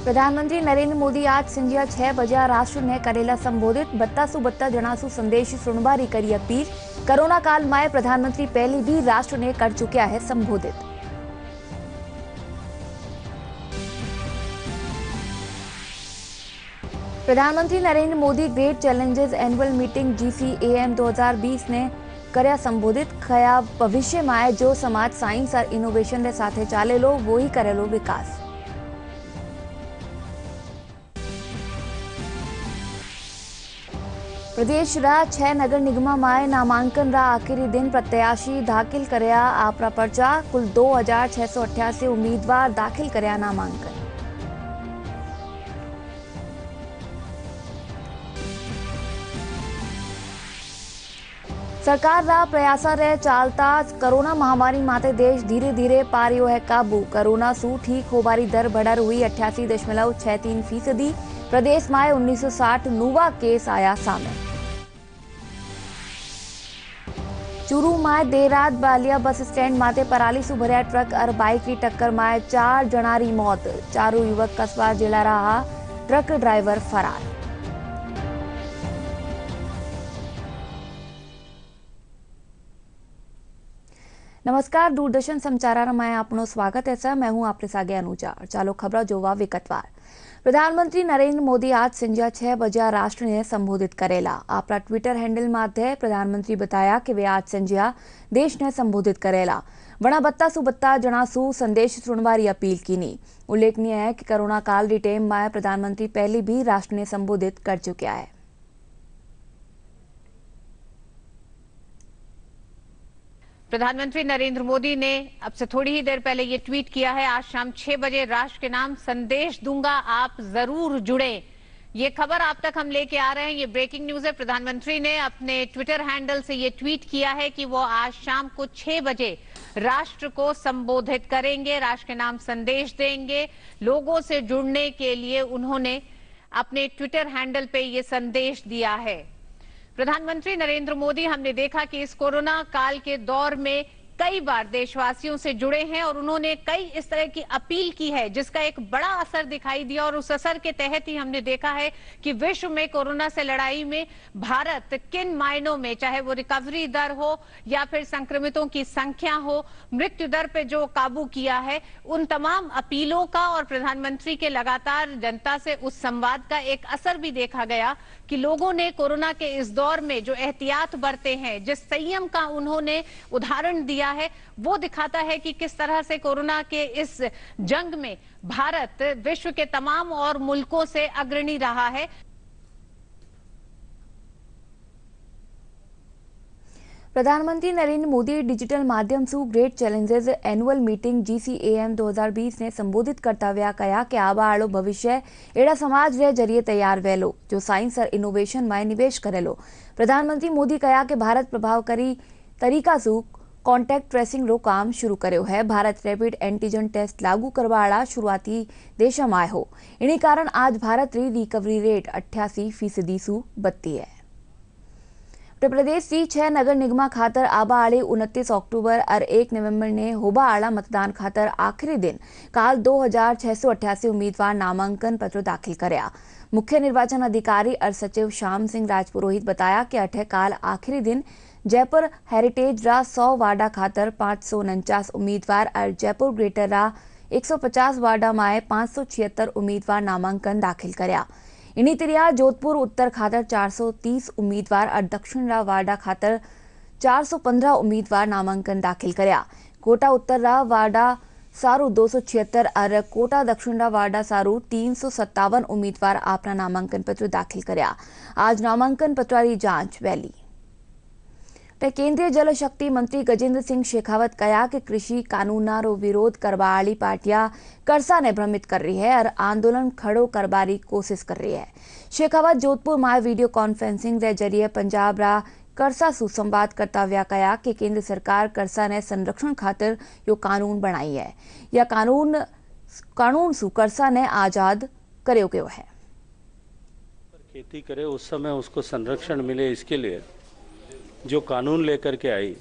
प्रधानमंत्री नरेंद्र मोदी आज संध्या 6 बजे राष्ट्र ने करेला संबोधित 32 जनासु संदेश सुनबारी करी अपील। कोरोना काल में प्रधानमंत्री पहले भी राष्ट्र ने कर चुका है संबोधित। प्रधानमंत्री Narendra Modi great challenges annual meeting GCAM 2020 ने કર્યા સંબોધિત। કયા ભવિષ્ય માં જો સમાજ સાયન્સ और ઇનોવેશન रे साथे चालेलो वो ही करेलो विकास। प्रदेश रा 6 नगर निगम में नामांकन रा आखिरी दिन प्रत्याशी दाखिल कर्या आपरा पर्चा। कुल 2688 उम्मीदवार दाखिल कर्या नामांकन। सरकार रा प्रयास रे चालता कोरोना महामारी माते देश धीरे धीरे पारियो है काबू। कोरोना सु ठीक होबारी दर बढ़र हुई 88.63%। प्रदेश में 1960 नूवा केस आया सामने। चूरू में देर रात बालिया बस स्टेण्ड माते पराली सु भर्या ट्रक और बाइक की टक्कर में 4 जणारी मौत। चारू युवक कस्बा जिला रहा, ट्रक ड्राइवर फरार। नमस्कार, दूरदर्शन समाचार में आपनो स्वागत है सर। मैं हूं आपके सागे अनुजा। चलो खबर जोवा विगतवार। प्रधानमंत्री नरेंद्र मोदी आज संध्या 6 बजे राष्ट्र ने संबोधित करेला। अपना ट्विटर हैंडल माथे प्रधानमंत्री बताया कि वे आज संध्या देश ने संबोधित करेला। वणा 32 जनासु संदेश सुनवारी अपील की। उल्लेखनीय है कि कोरोना काल री टेम में प्रधानमंत्री पहले भी राष्ट्र ने संबोधित कर चुका है। प्रधानमंत्री नरेंद्र मोदी ने अब से थोड़ी ही देर पहले ये ट्वीट किया है, आज शाम 6 बजे राष्ट्र के नाम संदेश दूंगा, आप जरूर जुड़े। ये खबर आप तक हम लेके आ रहे हैं, ये ब्रेकिंग न्यूज है। प्रधानमंत्री ने अपने ट्विटर हैंडल से ये ट्वीट किया है कि वो आज शाम को 6 बजे राष्ट्र को संबोधित करेंगे, राष्ट्र के नाम संदेश देंगे। लोगों से जुड़ने के लिए उन्होंने अपने ट्विटर हैंडल पे ये संदेश दिया है। प्रधानमंत्री नरेंद्र मोदी, हमने देखा कि इस कोरोना काल के दौर में कई बार देशवासियों से जुड़े हैं और उन्होंने कई इस तरह की अपील की है जिसका एक बड़ा असर दिखाई दिया। और उस असर के तहत ही हमने देखा है कि विश्व में कोरोना से लड़ाई में भारत किन मायनों में, चाहे वो रिकवरी दर हो या फिर संक्रमितों की संख्या हो, मृत्यु दर पे जो काबू किया है, उन तमाम अपीलों का और प्रधानमंत्री के लगातार जनता से उस संवाद का एक असर भी देखा गया कि लोगों ने कोरोना के इस दौर में जो एहतियात बरते हैं, जिस संयम का उन्होंने उदाहरण दिया है, वो दिखाता है कि किस तरह से कोरोना के इस जंग में भारत विश्व के तमाम और मुल्कों से अग्रणी रहा है। प्रधानमंत्री नरेंद्र मोदी डिजिटल माध्यम से great challenges annual meeting GCAM 2020 ने संबोधित करता हुआ कहा कि आवा आलो भविष्य एड़ा समाज रे जरिए तैयार वेलो जो साइंस और इनोवेशन में निवेश करेलो। प्रधानमंत्री मोदी कहा कि भारत प्रभावकारी तरीका से कॉन्टेक्ट ट्रेसिंग रो काम शुरू कर्यो है। भारत रैपिड एंटीजन टेस्ट लागू करवा वाला शुरुआती देश में हो। इन्हीं कारण आज भारत री रिकवरी रेट 88% सु बत्ती है। उत्तर प्रदेश की 6 नगर निगम खातर आबा आले 29 अक्टूबर और 1 नवंबर ने होबा आला मतदान खातर आखिरी दिन काल 2688 उम्मीदवार नामांकन पत्र दाखिल कर्या। मुख्य निर्वाचन अधिकारी और सचिव श्याम सिंह राजपुरोहित बताया कि अठे काल आखिरी दिन जयपुर हेरिटेज रा 100 वार्डा खातर 549 उम्मीदवार और जयपुर ग्रेटर रा 150 वार्डा में 576 उम्मीदवार नामांकन दाखिल कर्या। इन्हीं तरह जोधपुर उत्तर खातर 430 उम्मीदवार और दक्षिण रा वार्डा खातर 415 उम्मीदवार नामांकन दाखिल कर्या। कोटा उत्तर रा वार्डा सारू 276 और कोटा दक्षिण रा वार्डा सारू 357 उम्मीदवार अपना नामांकन पत्र दाखिल कर्या। आज नामांकन पत्र की जांच वैली। केंद्रीय जल शक्ति मंत्री गजेंद्र सिंह शेखावत कहा कि कृषि कानूना रो विरोध करवा वाली पार्टियां करसा ने भ्रमित कर रही है और आंदोलन खड़ो करवारी कोशिश कर रही है। शेखावत जोधपुर में वीडियो कॉन्फ्रेंसिंग के जरिए पंजाब रा करसा सु संवाद करता हुआ कहा कि केंद्र सरकार करसा ने संरक्षण खातिर यो कानून बनाई है। यह कानून सु करसा ने आजाद कर्यो गयो है। खेती करे उस समय उसको संरक्षण मिले, इसके लिए जो कानून लेकर के आई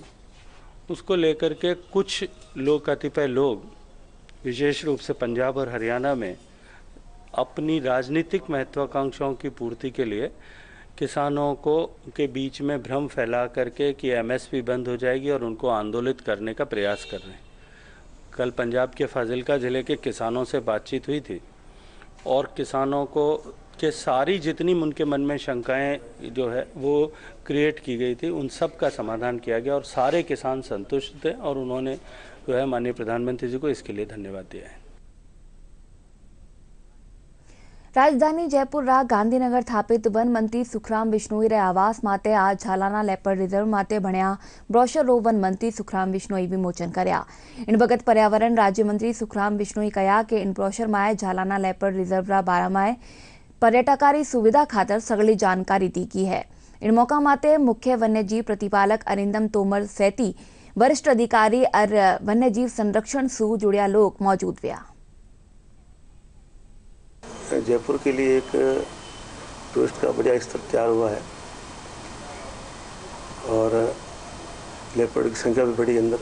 उसको लेकर के कुछ लोग, कतिपय लोग विशेष रूप से पंजाब और हरियाणा में अपनी राजनीतिक महत्वाकांक्षाओं की पूर्ति के लिए किसानों को के बीच में भ्रम फैला करके कि एमएसपी बंद हो जाएगी और उनको आंदोलित करने का प्रयास कर रहे हैं। कल पंजाब के फाजिलका ज़िले के किसानों से बातचीत हुई थी और किसानों को के सारी जितनी उनके मन में शंकाएं जो है वो क्रिएट की गई थी, उन सब का समाधान किया गया और सारे किसान संतुष्ट थे और उन्होंने जो है माननीय प्रधानमंत्री जी को इसके लिए धन्यवाद दिया है। राजधानी जयपुर रा गांधीनगर स्थापित वन मंत्री सुखराम विश्नोई रे आवास माते आज झालाना लेपर्ड रिजर्व माते बण्या ब्रोशर रो वन मंत्री सुखराम विश्नोई विमोचन कर्या। इन वगत पर्यावरण राज्य मंत्री सुखराम विश्नोई कहा कि इन ब्रोशर माए झालाना लेपर्ड रिजर्व रा बारा माए पर्यटकारी सुविधा खातर सगली जानकारी दी की है। इन मौका माते मुख्य वन्यजीव प्रतिपालक अरिंदम तोमर सैती वरिष्ठ अधिकारी और वन्यजीव संरक्षण से जुड़िया लोग मौजूद हुआ। जयपुर के लिए एक टूरिस्ट का बढ़िया स्थल तैयार हुआ है और लेपर्ड की संख्या भी बढ़ी, अंदर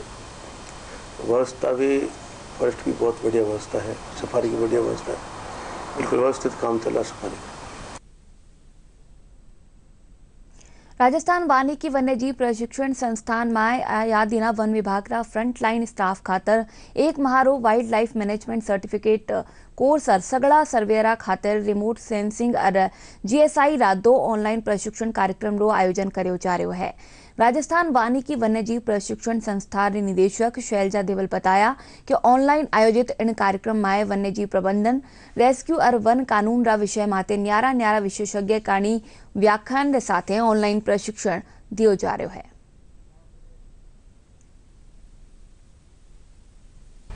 व्यवस्था भी, फॉरेस्ट की बहुत बढ़िया व्यवस्था है, सफारी की बढ़िया व्यवस्था है, बिल्कुल व्यवस्थित काम चल रहा सफारी का। राजस्थान वानिकी वन्यजीव प्रशिक्षण संस्थान में यादीना वन विभाग रा फ्रंटलाइन स्टाफ खातर एक महारो wild life management certificate course और सगड़ा सर्वेरा खातर रिमोट सेंसिंग और जीएसआई रा 2 ऑनलाइन प्रशिक्षण कार्यक्रम रो आयोजन कर्यो जा रह्यो है। राजस्थान वानिकी वन्यजीव प्रशिक्षण संस्थान री निदेशक शैलजा देवल बताया कि ऑनलाइन आयोजित इन कार्यक्रम में वन्यजीव प्रबंधन, रेस्क्यू और वन कानून रा विषय माते न्यारा न्यारा विशेषज्ञ काणी व्याख्यान रे साथे ऑनलाइन प्रशिक्षण दियो जा रह्यो है।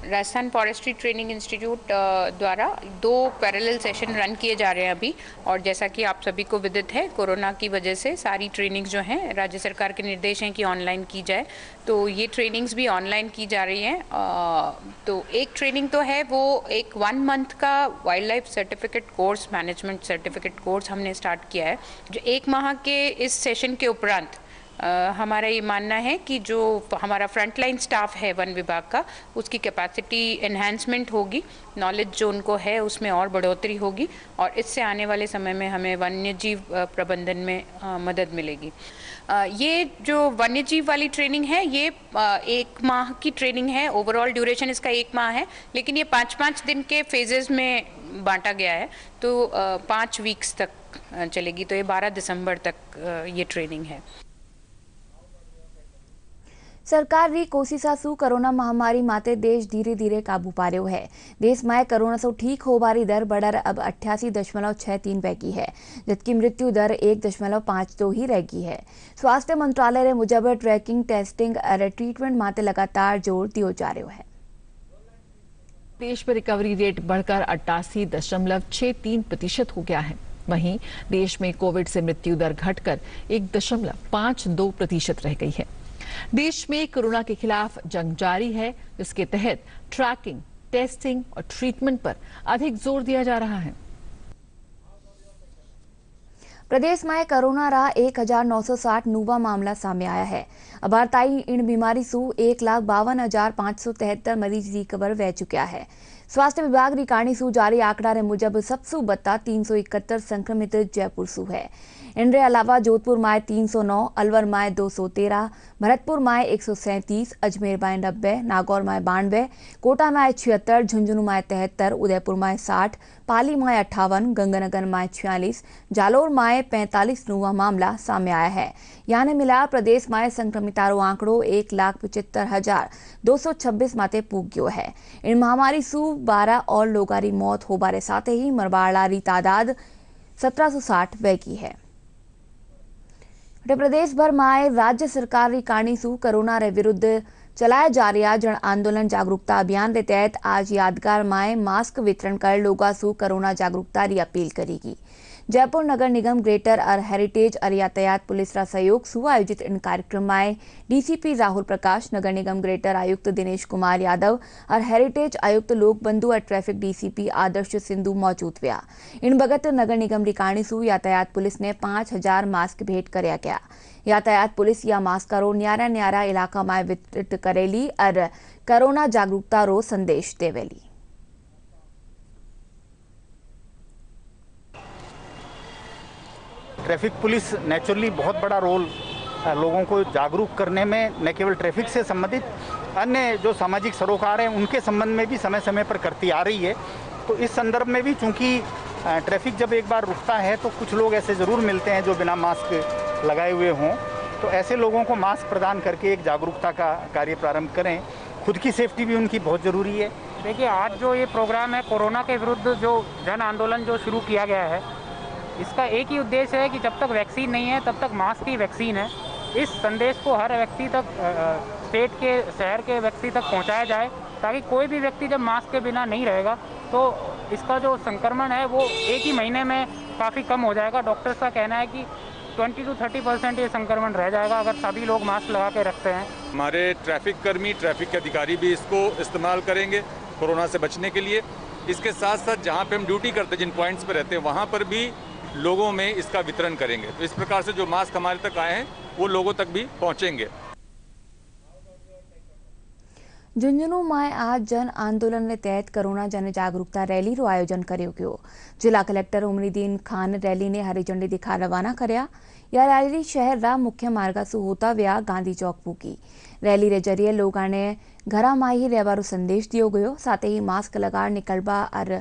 राजस्थान फॉरेस्ट्री ट्रेनिंग इंस्टीट्यूट द्वारा 2 पैरेलल सेशन रन किए जा रहे हैं अभी, और जैसा कि आप सभी को विदित है, कोरोना की वजह से सारी ट्रेनिंग्स जो हैं राज्य सरकार के निर्देश हैं कि ऑनलाइन की जाए, तो ये ट्रेनिंग्स भी ऑनलाइन की जा रही हैं। तो एक ट्रेनिंग तो है वो एक 1 मंथ का wild life certificate course, management certificate course हमने स्टार्ट किया है, जो 1 माह के इस सेशन के उपरांत हमारा ये मानना है कि जो हमारा फ्रंटलाइन स्टाफ है वन विभाग का, उसकी कैपेसिटी एनहांसमेंट होगी, नॉलेज जो उनको है उसमें और बढ़ोतरी होगी और इससे आने वाले समय में हमें वन्यजीव प्रबंधन में मदद मिलेगी। ये जो वन्यजीव वाली ट्रेनिंग है ये 1 माह की ट्रेनिंग है, ओवरऑल ड्यूरेशन इसका 1 माह है, लेकिन ये 5-5 दिन के फेजेस में बांटा गया है, तो 5 वीक्स तक चलेगी, तो ये 12 दिसंबर तक ये ट्रेनिंग है। सरकार री कोशिशा सु कोरोना महामारी माते देश धीरे धीरे काबू पा रह्यो है। देश में कोरोना से ठीक होबारी दर बढ़कर अब 88.63 रह गई है, जबकि मृत्यु दर 1.52 ही रह गई है। स्वास्थ्य मंत्रालय रे मुजब ट्रैकिंग, टेस्टिंग और ट्रीटमेंट माते लगातार जोर दियो जा रह्यो है। देश में रिकवरी रेट बढ़कर 88.63% हो गया है। वहीं देश में कोविड से मृत्यु दर घटकर 1.52% रह गई है। देश में कोरोना के खिलाफ जंग जारी है, जिसके तहत ट्रैकिंग, टेस्टिंग और ट्रीटमेंट पर अधिक जोर दिया जा रहा है। प्रदेश में कोरोना रा 1960 नूवा मामला सामने आया है। अब ताई इन बीमारी से 1,52,573 मरीज रिकवर रह चुका है। स्वास्थ्य विभाग री काणी सु जारी आंकड़ा रे मुजब सबसे बत्ता 371 संक्रमित जयपुर सु है। इनके अलावा जोधपुर में 309, अलवर में 213, भरतपुर में 137, अजमेर में 90, नागौर में 92, कोटा में 76, झुंझुनू में 73, उदयपुर में 60, पाली में 58, गंगानगर में 46, जालोर में 45 नूवा मामला सामने आया है। यानी मिला प्रदेश में संक्रमितारो आंकड़ो 1,75,226 माते पूग गयो है। इन महामारी सु 12 और लोगों की मौत होबारे साथ ही मरवाड़ा री तादाद 1760 वह की है। प्रदेश भर में राज्य सरकार री काणी सु कोरोना रे विरुद्ध चलाया जा रहा जन आंदोलन जागरूकता अभियान के तहत आज यादगार में मास्क वितरण कर लोगों सु कोरोना जागरूकता की अपील करेगी। जयपुर नगर निगम ग्रेटर और हेरिटेज और यातायात पुलिस रा सहयोग सु आयोजित इन कार्यक्रम में डीसीपी राहुल प्रकाश, नगर निगम ग्रेटर आयुक्त दिनेश कुमार यादव और हेरिटेज आयुक्त लोक बंधु और ट्रैफिक डीसीपी आदर्श सिंधु मौजूद हुआ। इन बगत नगर निगम रिकाणी सु यातायात पुलिस ने 5,000 मास्क भेंट कराया गया। यातायात पुलिस या मास्करो न्यारा न्यारा इलाका में वितरित करेली और कोरोना जागरूकता रो संदेश देवेली। ट्रैफिक पुलिस नेचुरली बहुत बड़ा रोल लोगों को जागरूक करने में, न केवल ट्रैफिक से संबंधित अन्य जो सामाजिक सरोकार हैं उनके संबंध में भी समय समय पर करती आ रही है। तो इस संदर्भ में भी चूँकि ट्रैफिक जब एक बार रुकता है तो कुछ लोग ऐसे ज़रूर मिलते हैं जो बिना मास्क लगाए हुए हों, तो ऐसे लोगों को मास्क प्रदान करके एक जागरूकता का कार्य प्रारंभ करें। खुद की सेफ्टी भी उनकी बहुत ज़रूरी है। देखिए, आज जो ये प्रोग्राम है कोरोना के विरुद्ध जो जन आंदोलन जो शुरू किया गया है, इसका एक ही उद्देश्य है कि जब तक वैक्सीन नहीं है तब तक मास्क ही वैक्सीन है। इस संदेश को हर व्यक्ति तक, स्टेट के, शहर के व्यक्ति तक पहुंचाया जाए, ताकि कोई भी व्यक्ति जब मास्क के बिना नहीं रहेगा तो इसका जो संक्रमण है वो एक ही महीने में काफ़ी कम हो जाएगा। डॉक्टर्स का कहना है कि 20 to 30% ये संक्रमण रह जाएगा अगर सभी लोग मास्क लगा के रखते हैं। हमारे ट्रैफिक कर्मी, ट्रैफिक के अधिकारी भी इसको इस्तेमाल करेंगे कोरोना से बचने के लिए। इसके साथ साथ जहाँ पे हम ड्यूटी करते हैं, जिन पॉइंट्स पर रहते हैं, वहाँ पर भी लोगों में इसका वितरण करेंगे। तो इस प्रकार से जो मास्क हमारे तक आए हैं वो लोगों तक भी पहुँचेंगे। झुंझुनूમાં आज जन आंदोलन ने तहत कोरोना जन जागरूकता रैली रो आयोजन કર્યો ગયો। जिला कलेक्टर उमरीदीन खान रैली ने हरी झंडी दिखा रवाना કર્યા। यह रैली शहर रा मुख्य मार्ग से होता व्या गांधी चौक पूकी। रैली रे जरिए लोगों ने घरा में ही रहवारो संदेश दियो गयो। साथ ही मास्क लगा निकलवा और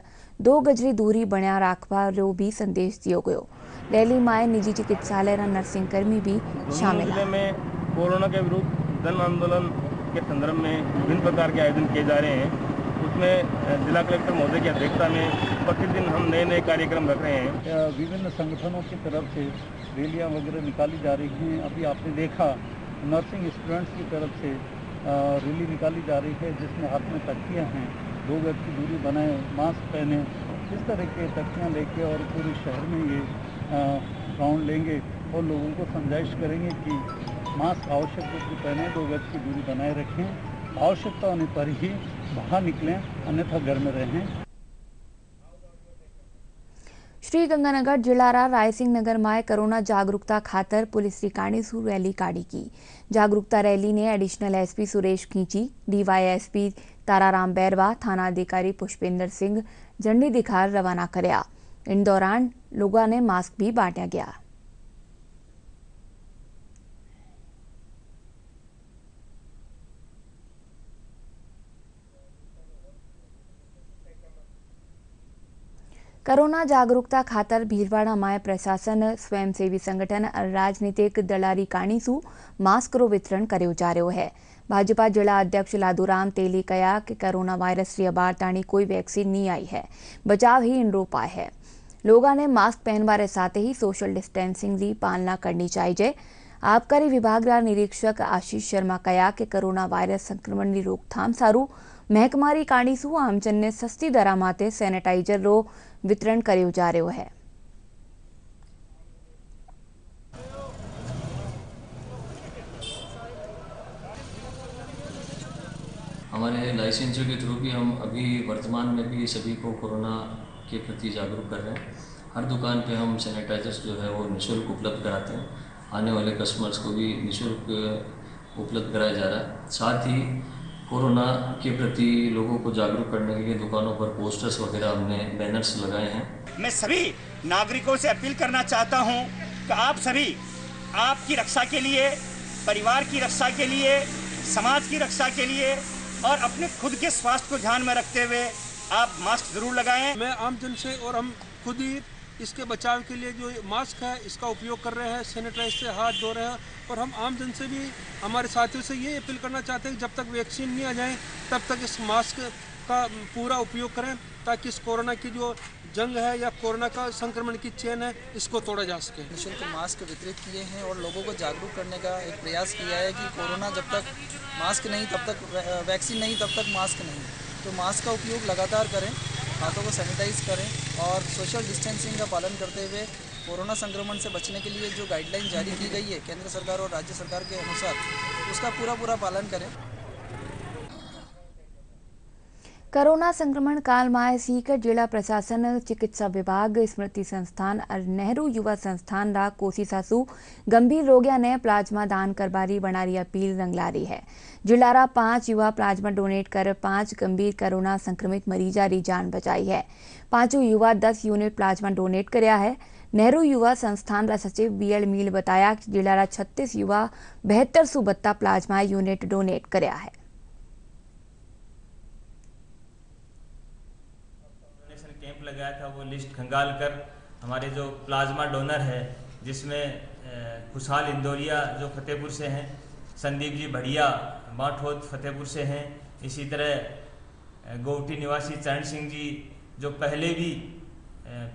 2 गजरी दूरी बना रखवा रो भी संदेश दियो गयो। रैली में निजी चिकित्सालय नर्सिंग कर्मी भी शामिल है। में कोरोना के विरुद्ध जन आंदोलन के संदर्भ में विभिन्न प्रकार के आयोजन किए जा रहे हैं। उसमें जिला कलेक्टर महोदय की अध्यक्षता में प्रतिदिन हम नए कार्यक्रम रख रहे हैं। विभिन्न संगठनों की तरफ से रैलियां वगैरह निकाली जा रही हैं। अभी आपने देखा नर्सिंग स्टूडेंट्स की तरफ से रैली निकाली जा रही है, जिसमें हाथ में तकियाँ हैं, 2 गज की दूरी बनाए, मास्क पहने, इस तरह के तकियाँ लेके और पूरे शहर में ये राउंड लेंगे और लोगों को समझाइश करेंगे कि मास्क आवश्यक रूप से पहने, 2 गज की दूरी बनाए रखें, आवश्यकता होने पर ही बाहर निकलें, अन्यथा घर में रहें। श्रीगंगानगर जिला रायसिंह नगर में कोरोना जागरूकता खातर पुलिस रिकाणीसू रैली काढ़ी की। जागरूकता रैली ने एडिशनल एसपी सुरेश खींची, डीवाईएसपी ताराराम बैरवा, थाना अधिकारी पुष्पेंद्र सिंह झंडी दिखा रवाना करया। इन दौरान लोगों ने मास्क भी बांटा गया। कोरोना जागरूकता खातर भीलवाड़ा में प्रशासन, स्वयंसेवी संगठन और राजनीतिक दलारी काणीसू मास्क रो वितरण कर्यो जा रह्यो है। भाजपा जिला अध्यक्ष लादूराम तेली कहा कि कोरोना वायरस री अबार ताणी कोई वैक्सीन नहीं आई है, बचाव ही इन उपाय है। लोगों ने मास्क पहनवारे साथ ही सोशल डिस्टेंसिंग की पालना करनी चाहिए। आबकारी विभाग रा निरीक्षक आशीष शर्मा कहा कि कोरोना वायरस संक्रमण की रोकथाम सारू महकमारी काणीसू आमजन ने सस्ती दरा माटे सेनेटाइजर रो वितरण कर्यो जा रह्यो है। हमारे लाइसेंसों के थ्रू भी हम अभी वर्तमान में भी सभी को कोरोना के प्रति जागरूक कर रहे हैं। हर दुकान पे हम सैनिटाइजर्स जो है वो निःशुल्क उपलब्ध कराते हैं। आने वाले कस्टमर्स को भी निःशुल्क उपलब्ध कराया जा रहा है। साथ ही कोरोना के प्रति लोगों को जागरूक करने के लिए दुकानों पर पोस्टर्स वगैरह हमने बैनर्स लगाए हैं। मैं सभी नागरिकों से अपील करना चाहता हूं कि आप सभी आपकी रक्षा के लिए, परिवार की रक्षा के लिए, समाज की रक्षा के लिए और अपने खुद के स्वास्थ्य को ध्यान में रखते हुए आप मास्क जरूर लगाएं। मैं आम जन से और हम खुद ही इसके बचाव के लिए जो मास्क है इसका उपयोग कर रहे हैं, सैनिटाइज से हाथ धो रहे हैं और हम आम जन से भी हमारे साथियों से ये अपील करना चाहते हैं कि जब तक वैक्सीन नहीं आ जाए तब तक इस मास्क का पूरा उपयोग करें, ताकि इस कोरोना की जो जंग है या कोरोना का संक्रमण की चेन है इसको तोड़ा जा सके। निःशुल्क मास्क वितरित किए हैं और लोगों को जागरूक करने का एक प्रयास किया है कि कोरोना जब तक मास्क नहीं तब तक वैक्सीन नहीं तब तक मास्क नहीं, तो मास्क का उपयोग लगातार करें, हाथों को सैनिटाइज करें और सोशल डिस्टेंसिंग का पालन करते हुए कोरोना संक्रमण से बचने के लिए जो गाइडलाइन जारी की गई है केंद्र सरकार और राज्य सरकार के अनुसार, उसका पूरा पालन करें। कोरोना संक्रमण काल में सीकर जिला प्रशासन, चिकित्सा विभाग, स्मृति संस्थान और नेहरू युवा संस्थान रा कोशिशासू गंभीर रोगिया ने प्लाज्मा दान करबारी बनारी अपील रंगला रही है। जिला रा 5 युवा प्लाज्मा डोनेट कर 5 गंभीर कोरोना संक्रमित मरीजा री जान बचाई है। 5 युवा 10 यूनिट प्लाज्मा डोनेट करया है। नेहरू युवा संस्थान रा सचिव बीएल मील बताया कि जिला रा 36 युवा 7272 प्लाज्मा यूनिट डोनेट करया है। कैंप लगाया था वो लिस्ट खंगाल कर हमारे जो प्लाज्मा डोनर है, जिसमें खुशहाल इंदौरिया जो फतेहपुर से हैं, संदीप जी बढ़िया बाठोद फतेहपुर से हैं, इसी तरह गोवटी निवासी चरण सिंह जी जो पहले भी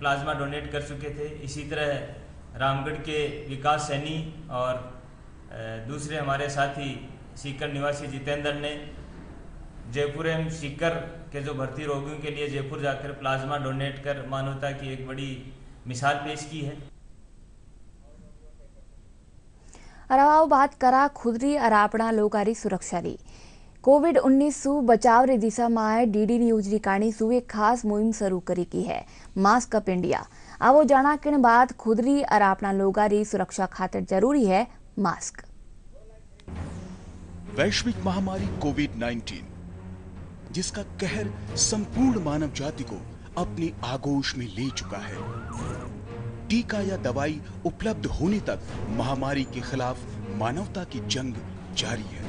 प्लाज्मा डोनेट कर चुके थे, इसी तरह रामगढ़ के विकास सैनी और दूसरे हमारे साथी सीकर निवासी जितेंद्र ने जयपुर एवं सीकर के जो भर्ती रोगियों के लिए जयपुर जाकर प्लाज्मा डोनेट कर मानवता की एक बड़ी मिसाल पेश की है। अरावाओ बात करा खुदरी अरापणा लोगारी सुरक्षा री कोविड-19 सु बचाव री दिशा में डीडी न्यूज री काणी सु एक खास मुहिम शुरू करी की है, मास्क अप इंडिया। आवो जाना किन बात खुदरी अरापणा लोगारी सुरक्षा खातिर जरूरी है मास्क। वैश्विक महामारी कोविड-19 जिसका कहर संपूर्ण मानव जाति को अपनी आगोश में ले चुका है। टीका या दवाई उपलब्ध होने तक महामारी के खिलाफ मानवता की जंग जारी है।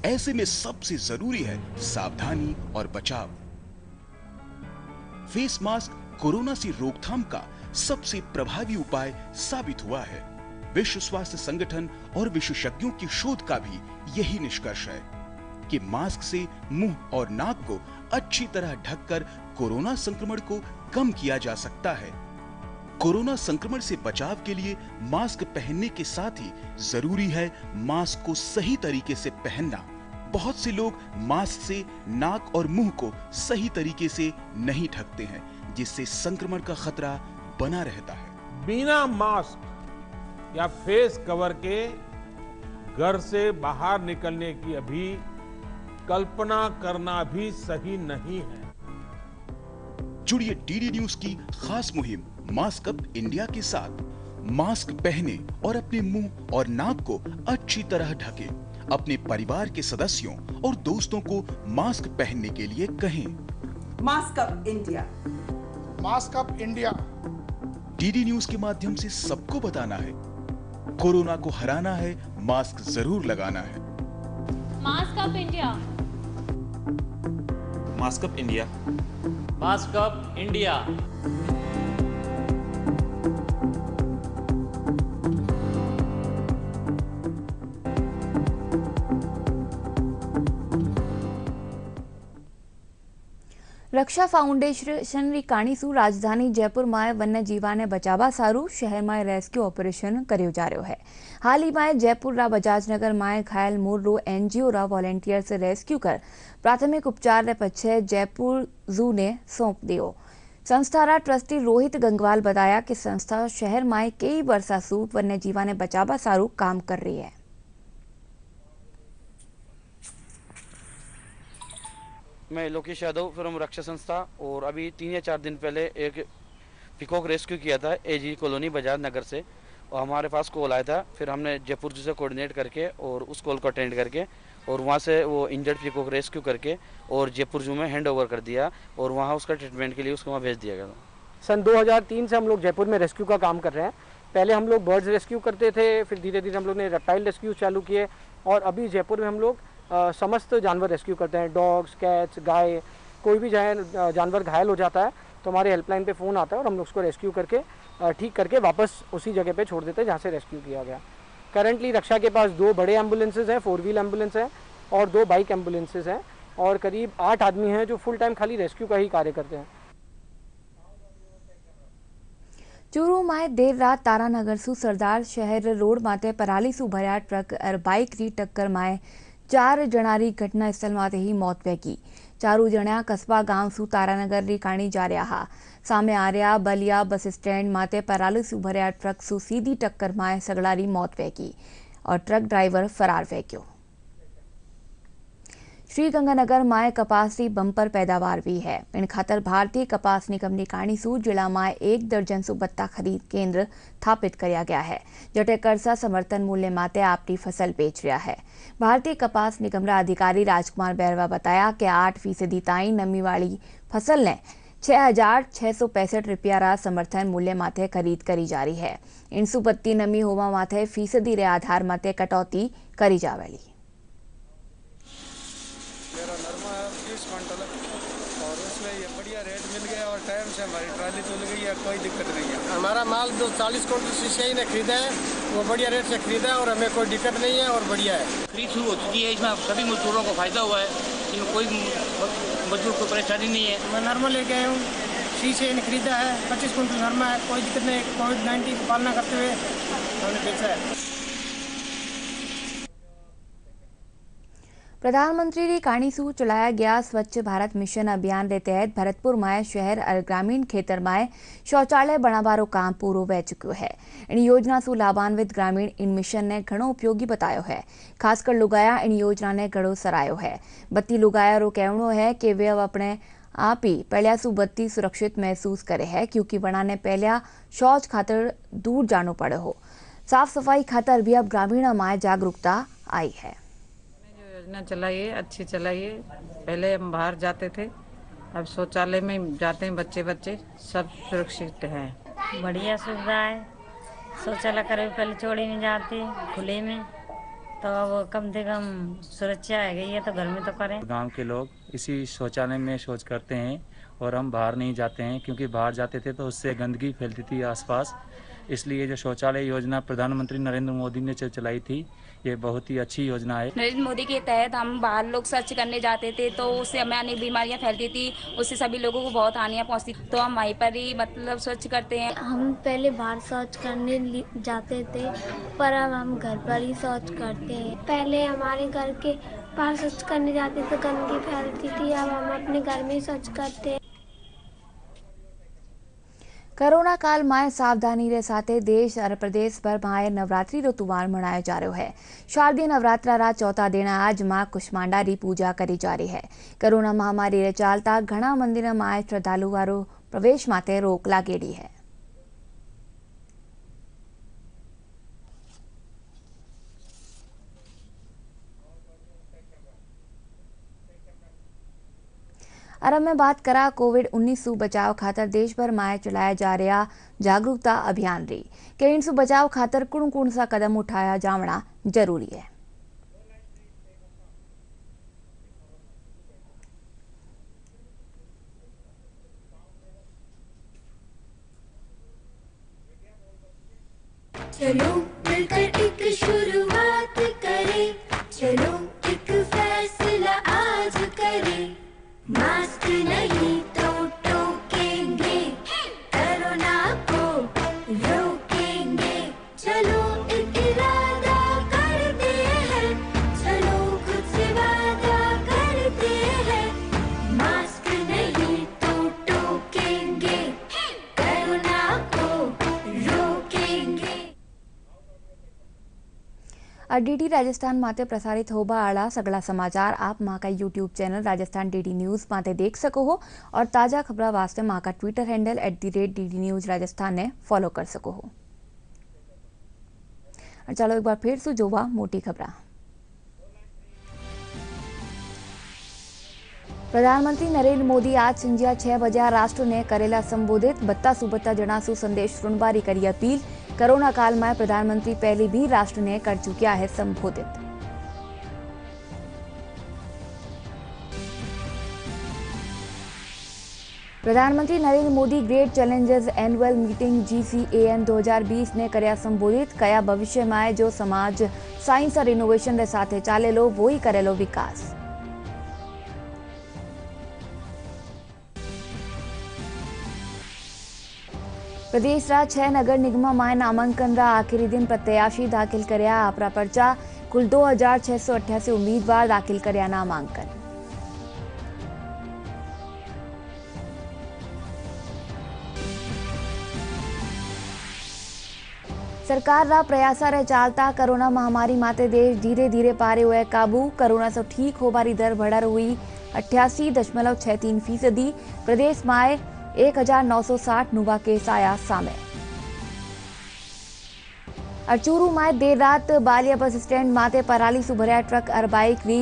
ऐसे में सबसे जरूरी है सावधानी और बचाव। फेस मास्क कोरोना से रोकथाम का सबसे प्रभावी उपाय साबित हुआ है। विश्व स्वास्थ्य संगठन और विशेषज्ञों की शोध का भी यही निष्कर्ष है कि मास्क से मुंह और नाक को अच्छी तरह ढककर कोरोना संक्रमण को कम किया जा सकता है। कोरोना संक्रमण से बचाव के लिए मास्क पहनने के साथ ही जरूरी है मास्क को सही तरीके से पहनना। बहुत से लोग मास्क से नाक और मुंह को सही तरीके से नहीं ढकते हैं, जिससे संक्रमण का खतरा बना रहता है। बिना मास्क या फेस कवर के घर से बाहर निकलने की अभी कल्पना करना भी सही नहीं है। जुड़िए डीडी न्यूज की खास मुहिम मास्क अप इंडिया के साथ। मास्क पहने और अपने मुंह और नाक को अच्छी तरह ढकें। अपने परिवार के सदस्यों और दोस्तों को मास्क पहनने के लिए कहें। Mask up India, mask up India. DD news के माध्यम से सबको बताना है, कोरोना को हराना है, मास्क जरूर लगाना है। Mask up India, mask up India, mask up India. Raksha foundation री काणीसु राजधानी जयपुर में वन्य जीवा ने बचावा सारू शहर में रेस्क्यू ऑपरेशन कर्यो जा रह्यो है। हाल ही में जयपुर रा बजाजनगर में घायल मोर रो एनजीओ रा वॉलंटियर से रेस्क्यू कर प्राथमिक उपचार रे पछे जयपुर जू ने सौंप दियो। संस्था रा ट्रस्टी रोहित गंगवाल बताया कि संस्था शहर में कई वर्षा सु वन्य जीवा ने बचावा सारू काम कर रही है। मैं लोकेश यादव फ्रॉम रक्षा संस्था, और अभी 3 या 4 दिन पहले एक पिकॉक रेस्क्यू किया था एजी कॉलोनी बजाज नगर से, और हमारे पास कॉल आया था। फिर हमने जयपुर जू से कोऑर्डिनेट करके और उस कॉल को अटेंड करके और वहाँ से वो इंजर्ड पिकॉक रेस्क्यू करके और जयपुर जू में हैंड ओवर कर दिया, और वहाँ उसका ट्रीटमेंट के लिए उसको वहाँ भेज दिया गया था। सन 2003 से हम लोग जयपुर में रेस्क्यू का काम कर रहे हैं। पहले हम लोग बर्ड्स रेस्क्यू करते थे, फिर धीरे धीरे हम लोग ने रेप्टाइल रेस्क्यू चालू किए, और अभी जयपुर में हम लोग समस्त जानवर रेस्क्यू करते हैं। डॉग्स, कैट्स, गाय, कोई भी जानवर घायल हो जाता है तो हमारे हेल्पलाइन पे फ़ोन आता है और हम लोग उसको रेस्क्यू करके ठीक करके वापस उसी जगह पे छोड़ देते हैं जहाँ से रेस्क्यू किया गया। करंटली रक्षा के पास 2 बड़े एम्बुलेंसेज हैं, 4 व्हील एम्बुलेंस हैं और 2 बाइक एम्बुलेंसेज हैं, और करीब 8 आदमी हैं जो फुल टाइम खाली रेस्क्यू का ही कार्य करते हैं। चूरू में देर रात तारानगर सु सरदार शहर रोड माते पराली सु भर्या ट्रक और बाइक री टक्कर में 4 जणारी घटना स्थल माते ही मौत वेगी। 4 जणा कस्बा गांव सु तारानगर री काणी जा रहा हा। सामे आ रहा बलिया बस स्टैंड माते पराली सु भर्या ट्रक सु सीधी टक्कर में सगड़ारी मौत वेगी और ट्रक ड्राइवर फरार वेग्यो। श्रीगंगानगर में कपास की बंपर पैदावार भी है। इन खातर भारतीय कपास निगम की काणी सु जिला में 1 दर्जन सु बत्ता खरीद केंद्र स्थापित किया गया है, जटे कर्जा समर्थन मूल्य माते आपकी फसल बेच रहा है। भारतीय कपास निगम रा अधिकारी राजकुमार बैरवा बताया कि 8% ताई नमी वाली फसल ने ₹6,665 समर्थन मूल्य माथे खरीद करी जा रही है। 832 नमी होवा माथे फीसदी रे आधार माथे कटौती करी जावेली। मेरा नरमा है 20 क्विंटल और उसमें ये बढ़िया रेट मिल गया और टाइम से हमारी ट्राली तुल गई है, कोई दिक्कत नहीं है। हमारा माल 40 क्विंटल सीसीआई ने खरीदा है, वो बढ़िया रेट से खरीदा है और हमें कोई दिक्कत नहीं है और बढ़िया है। खरीद शुरू हो चुकी है, इसमें सभी मजदूरों को फायदा हुआ है, इसमें कोई मजदूर को परेशानी नहीं है। मैं नरमा लेके आया हूँ, सीसीआई ने खरीदा है, 25 क्विंटल नरमा है, कोई दिक्कत नहीं। कोविड-19 की पालना करते हुए हमने बेचा है। प्रधानमंत्री री काणीसू चलाया गया स्वच्छ भारत मिशन अभियान के तहत भरतपुर में शहर और ग्रामीण खेतर में शौचालय बनावारो काम पूरो वह चुक्यो है। इन योजना सु लाभान्वित ग्रामीण इन मिशन ने घणो उपयोगी बतायो है। खासकर लुगाया इन योजना ने घणो सरायो है। बत्ती लुगाया रो कहनो है कि वे अब अपने आप ही पहलिया सु बत्ती सुरक्षित महसूस करे है, क्योंकि वना ने पहलिया शौच खातर दूर जानो पड़े हो। साफ सफाई खातर भी अब ग्रामीण में जागरूकता आई है। योजना चलाइए, अच्छी चलाइए। पहले हम बाहर जाते थे, अब शौचालय में जाते हैं, बच्चे सब सुरक्षित हैं। बढ़िया सुविधा है। शौचालय करे पहले चौड़ी में जाते खुले में, तो अब कम से कम सुरक्षा है गई है, तो घर में तो करें। गांव के लोग इसी शौचालय में शौच करते हैं और हम बाहर नहीं जाते हैं, क्योंकि बाहर जाते थे तो उससे गंदगी फैलती थी आसपास। इसलिए जो शौचालय योजना प्रधानमंत्री नरेंद्र मोदी ने चलाई थी, ये बहुत ही अच्छी योजना है। नरेंद्र मोदी के तहत हम बाहर लोग सर्च करने जाते थे, तो उससे हमें अनेक बीमारियां फैलती थी, उससे सभी लोगों को बहुत हानियां पहुंचती, तो हम वहीं पर ही मतलब स्वच्छ करते हैं। हम पहले बाहर शौच करने जाते थे, पर अब हम घर पर ही शौच करते हैं। पहले हमारे घर के बाहर शौच करने जाते थे, गंदगी फैलती थी, अब हम अपने घर में शौच करते हैं। कोरोना काल में सावधानी रे साथे देश और प्रदेश भर में नवरात्रि रो त्योहार मनाया जा रहा है। शारदीय नवरात्रा रा चौथा दिन आज मां कुष्मांडा री पूजा करी जा रही है। कोरोना महामारी रे चालता घना मंदिर में श्रद्धालु वारो प्रवेश माटे रोक लागेड़ी है। और अब मैं बात करा कोविड-19 सु बचाव खातर देश भर में चलाया जा रहा जागरूकता अभियान री कि इन सु बचाव खातर कुण सा कदम उठाया जावना जरूरी है। चलो मिलकर एक शुरुआत करें, चलो एक फैसला आज करें। मास्क नहीं तो टोकेंगे, कोरोना को रोकेंगे। चलो एक इरादा करते हैं, चलो खुद से वादा करते हैं। मास्क नहीं तो टोकेंगे, कोरोना को रोकेंगे। डीडी राजस्थान माते प्रसारित होबा आला सगला समाचार आप माँ का YouTube channel Rajasthan DD news माते देख सको हो, और ताज़ा खबर वास्ते माँ का Twitter handle @DD news Rajasthan ने फॉलो कर सको हो। और चलो एक बार फिर से जोवा मोटी खबर। प्रधानमंत्री नरेंद्र मोदी आज संध्या 6 बजे राष्ट्र ने करेला संबोधित। बत्ता सुबत्ता जनासु संदेश सुनबारी करी अपील। कोरोना काल में प्रधानमंत्री पहले भी राष्ट्र ने कर चुका है संबोधित। प्रधानमंत्री Narendra Modi great challenges annual meeting GCAM 2020 ने करया संबोधित। कया भविष्य में जो समाज साइंस और इनोवेशन के साथ चालेलो वो ही करेलो विकास। प्रदेश रा 6 नगर निगम में नामांकन रा आखिरी दिन प्रत्याशी दाखिल करया आपरा पर्चा। कुल 2688 उम्मीदवार दाखिल करया नामांकन। सरकार रा प्रयासा रे चालता कोरोना महामारी माते देश धीरे धीरे पारे हुए काबू। कोरोना से ठीक होबारी दर बढ़र हुई 88.63%। प्रदेश में 1960 नुवा केस आया सामने। चूरू में देर रात बालिया बस स्टैंड माते पराली सु भरया ट्रक और बाइक री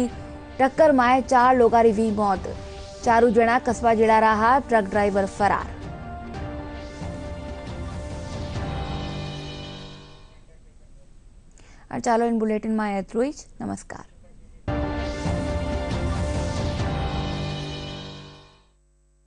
टक्कर में 4 लोगारी वी मौत। चारू जणा कस्बा जेड़ा रहा, ट्रक ड्राइवर फरार। और चालो इन बुलेटिन में एतलुं ज। नमस्कार।